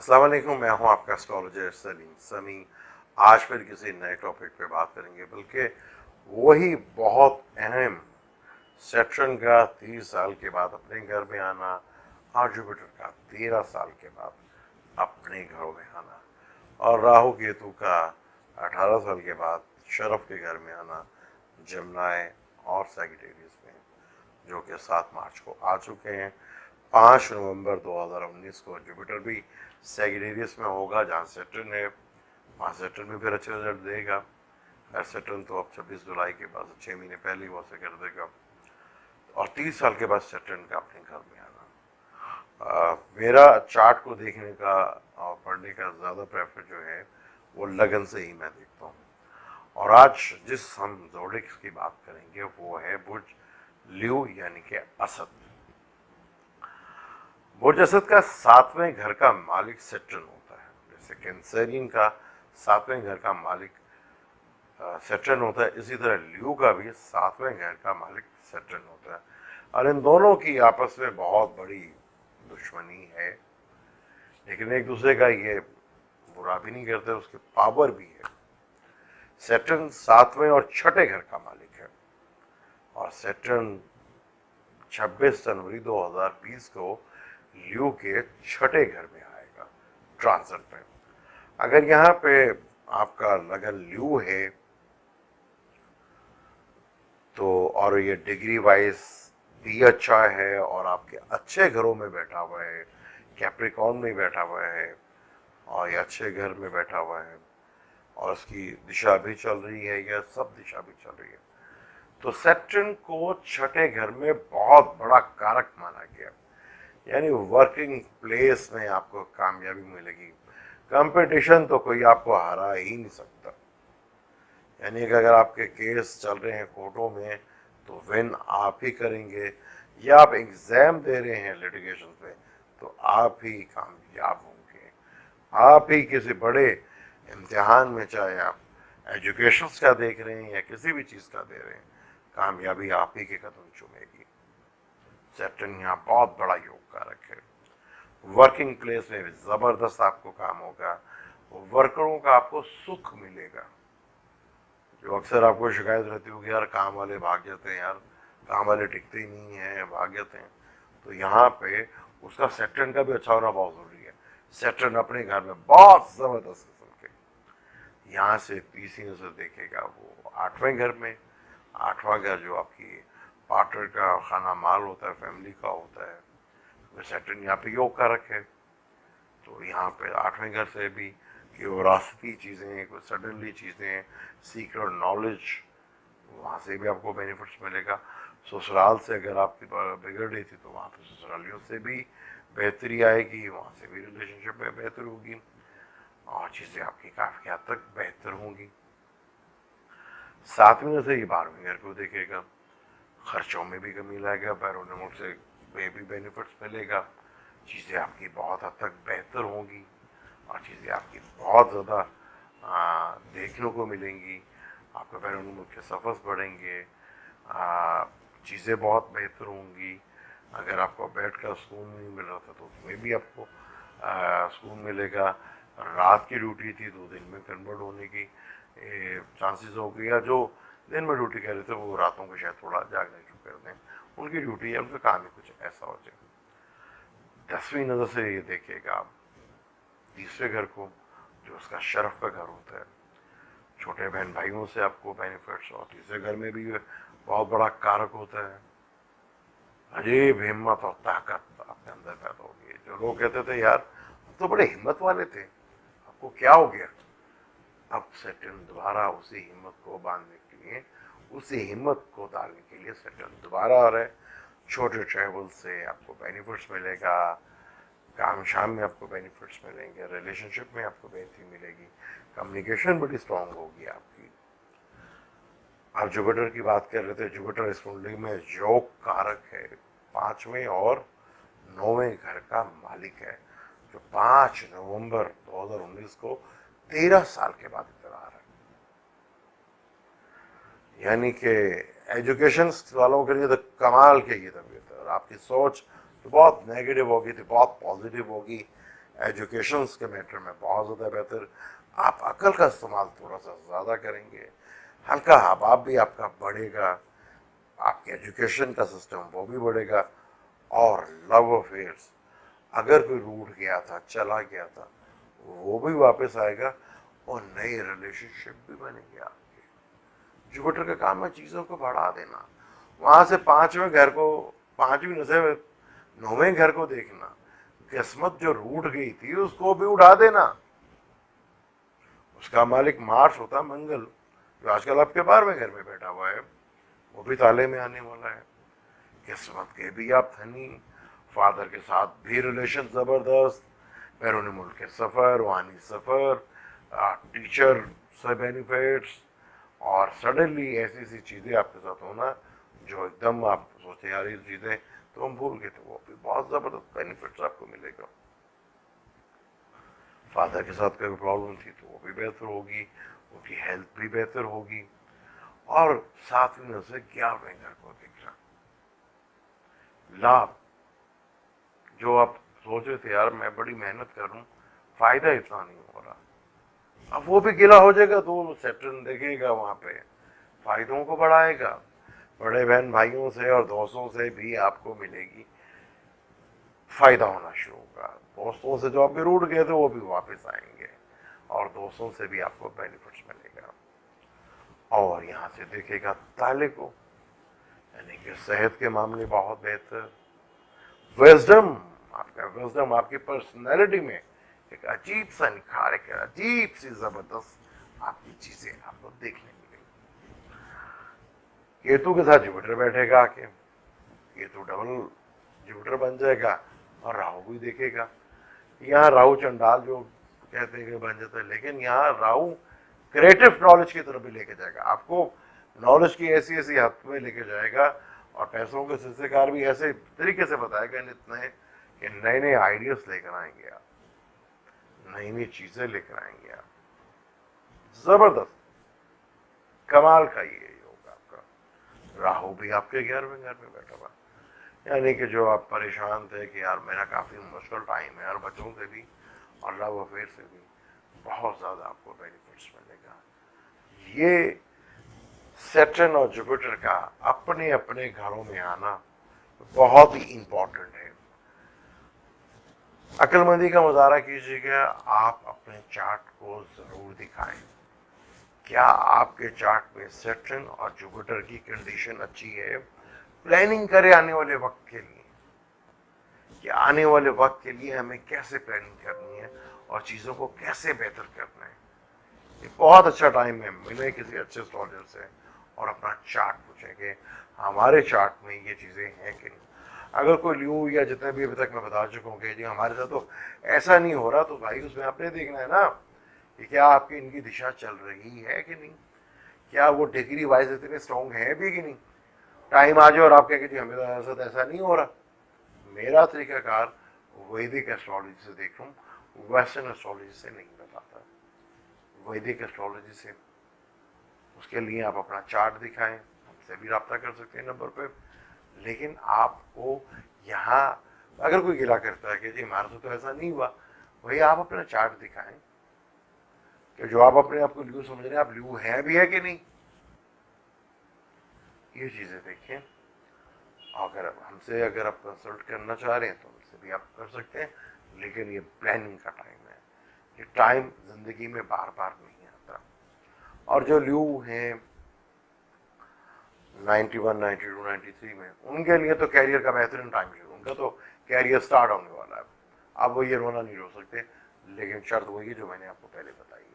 अस्सलाम वालेकुम, मैं हूं आपका एस्ट्रोलॉजर सलीम समी। आज फिर किसी नए टॉपिक पे बात करेंगे, बल्कि वही बहुत अहम सैटर्न का 30 साल के बाद अपने घर में आना और जुपिटर का 13 साल के बाद अपने घरों में आना और राहु केतु का 18 साल के बाद शरफ के घर में आना जमुनाए और सैगिटेरियस में, जो कि 7 मार्च को आ चुके हैं। 5 नवंबर 2019 को जुपिटर भी सैगिटेरियस में होगा, जहाँ सैटर्न है। वहाँ सैटर्न भी फिर अच्छे रिजल्ट देगा। सैटर्न तो अब 26 जुलाई के बाद 6 महीने पहले ही वो से कर देगा, और 30 साल के बाद सैटर्न का अपने घर में आना। मेरा चार्ट को देखने का और पढ़ने का ज़्यादा प्रेफर जो है वो लगन से ही मैं देखता हूँ। और आज जिस हम जोडिक्स की बात करेंगे वो है बुर्ज ल्यू यानी कि असद। बुर्ज असद का 7वें घर का मालिक सैटर्न होता है। जैसे कैंसरियन का 7वें घर का मालिक सैटर्न होता है, इसी तरह ल्यू का भी 7वें घर का मालिक सैटर्न होता है। और इन दोनों की आपस में बहुत बड़ी दुश्मनी है, लेकिन एक दूसरे का ये बुरा भी नहीं करते, उसकी पावर भी है। सैटर्न 7वें और 6ठे घर का मालिक है, और सैटर्न 26 जनवरी 2020 को ल्यू के 6ठे घर में आएगा ट्रांजिट पे। अगर यहाँ पे आपका लगन ल्यू है तो, और ये डिग्री वाइज भी अच्छा है और आपके अच्छे घरों में बैठा हुआ है, कैप्रिकॉर्न में बैठा हुआ है और ये अच्छे घर में बैठा हुआ है, और उसकी दिशा भी चल रही है, या सब दिशा भी चल रही है, तो सैटर्न को 6ठे घर में बहुत बड़ा कारक माना गया। यानी वर्किंग प्लेस में आपको कामयाबी मिलेगी। कंपटीशन तो कोई आपको हरा ही नहीं सकता। यानी कि अगर आपके केस चल रहे हैं कोर्टों में तो विन आप ही करेंगे, या आप एग्जाम दे रहे हैं लिटिगेशन पे तो आप ही कामयाब होंगे। आप ही किसी बड़े इम्तिहान में, चाहे आप एजुकेशन का देख रहे हैं या किसी भी चीज़ का दे रहे हैं, कामयाबी आप ही के कदम चूमेगी। सैटर्न यहाँ बहुत बड़ा योग कारक है। वर्किंग प्लेस में भी ज़बरदस्त आपको काम होगा, वर्करों का आपको सुख मिलेगा। जो अक्सर आपको शिकायत रहती होगी, यार काम वाले भाग जाते हैं, यार काम वाले टिकते ही नहीं हैं, भाग जाते हैं, तो यहाँ पे उसका सैटर्न का भी अच्छा होना बहुत ज़रूरी है। सैटर्न अपने घर में बहुत ज़बरदस्त किस्म के, यहाँ से तीसरी नजर देखेगा वो 8वें घर में। 8वां घर जो आपकी पार्टनर का खाना माल होता है, फैमिली का होता है, तो सैटर्न यहाँ पे योग कारक है। तो यहाँ पे 8वें घर से भी कि विरासती चीज़ें, कुछ सडनली चीज़ें, सीक्रेट नॉलेज, वहाँ से भी आपको बेनिफिट्स मिलेगा। ससुराल से अगर आपकी बिगड़ रही थी तो वहाँ पे ससुरालियों से भी बेहतरी आएगी, वहाँ से भी रिलेशनशिप में बेहतर होगी और चीज़ें आपकी काफ़ी हद तक बेहतर होंगी। 7वें से ये 12वें घर को देखेगा, खर्चों में भी कमी लाएगा, बैरोनिमल से भी बेनिफिट्स मिलेगा, चीज़ें आपकी बहुत हद तक बेहतर होंगी और चीज़ें आपकी बहुत ज़्यादा देखने को मिलेंगी। आपके बैरोनिमल के सफ़र्स बढ़ेंगे, चीज़ें बहुत बेहतर होंगी। अगर आपको बेड का सुकून नहीं मिल रहा था तो उसमें भी आपको सुकून मिलेगा। रात की ड्यूटी थी तो दिन में कन्वर्ट होने की चांसेस हो गई, या जो दिन में ड्यूटी कर रहे थे वो रातों को शायद थोड़ा जागने शुरू कर दें, उनकी ड्यूटी है, उनका काम ही कुछ ऐसा हो जाए। 10वीं नज़र से ये देखिएगा आप तीसरे घर को, जो उसका शरफ का घर होता है। छोटे बहन भाइयों से आपको बेनिफिट्स, और तीसरे घर में भी बहुत बड़ा कारक होता है। अजीब हिम्मत और ताकत आपके अंदर पैदा होगी। जो लोग कहते थे यार तो बड़े हिम्मत वाले थे, आपको क्या हो गया, अब सैटर्न दोबारा उसी हिम्मत को बांधने के लिए, उसी हिम्मत को डालने के लिए सैटर्न दोबारा आ रहा है। छोटे ट्रैवल से आपको बेनिफिट्स मिलेगा, काम शाम में आपको बेनिफिट्स मिलेंगे, रिलेशनशिप में आपको बेहतरी मिलेगी, कम्युनिकेशन बड़ी स्ट्रांग होगी आपकी। आप जुपिटर की बात कर रहे थे, जुपिटर इस कुंडली में योग कारक है, 5वें और 9वें घर का मालिक है, जो 5 नवंबर 2019 को 13 साल के बाद इधर आ रहा है। यानी कि एजुकेशन वालों के लिए तो कमाल की ये तबीयत है, और आपकी सोच तो बहुत नेगेटिव होगी तो बहुत पॉजिटिव होगी एजुकेशन के मैटर में बहुत ज़्यादा बेहतर। आप अकल का इस्तेमाल थोड़ा सा ज़्यादा करेंगे, हल्का हवाब भी आपका बढ़ेगा, आपके एजुकेशन का सिस्टम वो भी बढ़ेगा। और लव अफेयर्स, अगर कोई रूठ गया था, चला गया था, वो भी वापस आएगा और नई रिलेशनशिप भी बनेगी आपकी। जुपिटर का काम है चीज़ों को बढ़ा देना, वहां से पांचवें घर को, पांचवीं नजर नौवें घर को देखना, किस्मत जो रूठ गई थी उसको भी उड़ा देना। उसका मालिक मार्स होता मंगल, जो आजकल आपके 12वें घर में बैठा हुआ है, वो भी ताले में आने वाला है। किस्मत के भी आप धनी, फादर के साथ भी रिलेशन जबरदस्त, बैरून मुल्क के सफर, वानी सफर, टीचर से बेनिफिट्स, और सडनली ऐसी ऐसी चीजें आपके साथ होना जो एकदम आप सोचते यार ये चीजें तो हम भूल गए थे, वो भी बहुत जबरदस्त बेनिफिट्स आपको मिलेगा। फादर के साथ कोई प्रॉब्लम थी तो वो भी बेहतर होगी, उनकी हेल्थ भी बेहतर होगी। और 7वीं नजर से 11वें घर को दिख रहा लाभ, जो आप सोच रहे थे यार मैं बड़ी मेहनत करूं, फायदा इतना नहीं हो रहा, अब वो भी गिला हो जाएगा तो सैटर्न देखेगा वहां पे, फायदों को बढ़ाएगा। बड़े बहन भाइयों से और दोस्तों से भी आपको मिलेगी, फायदा होना शुरू होगा। दोस्तों से जो आपके रूठ गए थे वो भी वापस आएंगे, और दोस्तों से भी आपको बेनिफिट्स मिलेगा। और यहाँ से देखेगा ताले को, यानी कि सेहत के मामले बहुत बेहतर। विजडम, आपका विजडम आपकी पर्सनैलिटी में एक अजीब सा निखार, एक अजीब सी जबरदस्त आपकी चीजें आपको देखने मिलेगी। केतु के साथ जुपिटर बैठेगा आके, केतु डबल जुपिटर बन जाएगा, और राहु भी देखेगा। यहाँ राहु चंडाल जो कहते हैं कि बन जाता है, लेकिन यहाँ राहु क्रिएटिव नॉलेज की तरफ भी लेके जाएगा आपको, नॉलेज की ऐसी ऐसी हद में लेके जाएगा, और पैसों के सिलसिलेकार भी ऐसे तरीके से बताएगा इतने कि नए नए आइडियाज लेकर आएंगे आप, नई नई चीजें लेकर आएंगे आप। जबरदस्त कमाल का ये योग आपका। राहु भी आपके 11वें घर में बैठा हुआ, यानी कि जो आप परेशान थे कि यार मेरा काफी मुश्किल टाइम है, और बच्चों से भी और लव अफेयर से भी बहुत ज्यादा आपको बेनिफिट्स मिलेगा। ये सैटर्न और जुपिटर का अपने अपने घरों में आना बहुत ही इंपॉर्टेंट है। अक्लमंदी का मुजाहरा कीजिएगा, आप अपने चार्ट को जरूर दिखाएं। क्या आपके चार्ट में सैटर्न और जुपिटर की कंडीशन अच्छी है? प्लानिंग करें आने वाले वक्त के लिए, कि आने वाले वक्त के लिए हमें कैसे प्लानिंग करनी है और चीजों को कैसे बेहतर करना है। ये बहुत अच्छा टाइम है, मिले किसी अच्छे एस्ट्रोलॉजर से और अपना चार्ट पूछें कि हमारे चार्ट में ये चीजें हैं कि नहीं। अगर कोई ल्यू या जितने भी अभी तक मैं बता चुका हूँ कि जी हमारे साथ तो ऐसा नहीं हो रहा, तो भाई उसमें आपने देखना है ना कि क्या आपकी इनकी दिशा चल रही है कि नहीं, क्या वो डिग्री वाइज इतने स्ट्रॉन्ग है भी कि नहीं। टाइम आ जाए और आप कहेंगे जी हमारे साथ ऐसा नहीं हो रहा, मेरा तरीकाकार वैदिक एस्ट्रोलॉजी से देख रहा हूँ, वेस्टर्न एस्ट्रोलॉजी से नहीं बताता। वैदिक एस्ट्रोलॉजी से, उसके लिए आप अपना चार्ट दिखाएं, हमसे भी रब्ता कर सकते हैं नंबर पे। लेकिन आपको यहाँ अगर कोई गिला करता है कि जी हमारे से तो ऐसा नहीं हुआ, वही आप अपना चार्ट दिखाएं कि जो आप अपने आप को ल्यू समझ रहे हैं, आप ल्यू है भी है कि नहीं, ये चीजें देखें। अगर हमसे अगर आप कंसल्ट करना चाह रहे हैं तो हमसे भी आप कर सकते हैं, लेकिन ये प्लानिंग का टाइम है, ये टाइम जिंदगी में बार बार नहीं आता। और जो ल्यू हैं 91, 92, 93 में, उनके लिए तो कैरियर का बेहतरीन टाइम है, उनका तो कैरियर स्टार्ट होने वाला है। अब वो ये रोना नहीं रो सकते, लेकिन शर्त वही है जो मैंने आपको पहले बताई है।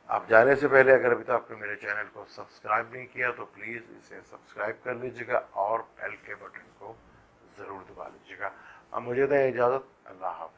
आप जाने से पहले अगर अभी तक आपने मेरे चैनल को सब्सक्राइब नहीं किया तो प्लीज़ इसे सब्सक्राइब कर लीजिएगा और बेल के बटन को ज़रूर दबा लीजिएगा। अब मुझे दें इजाज़त, अल्लाह हाफ़िज़।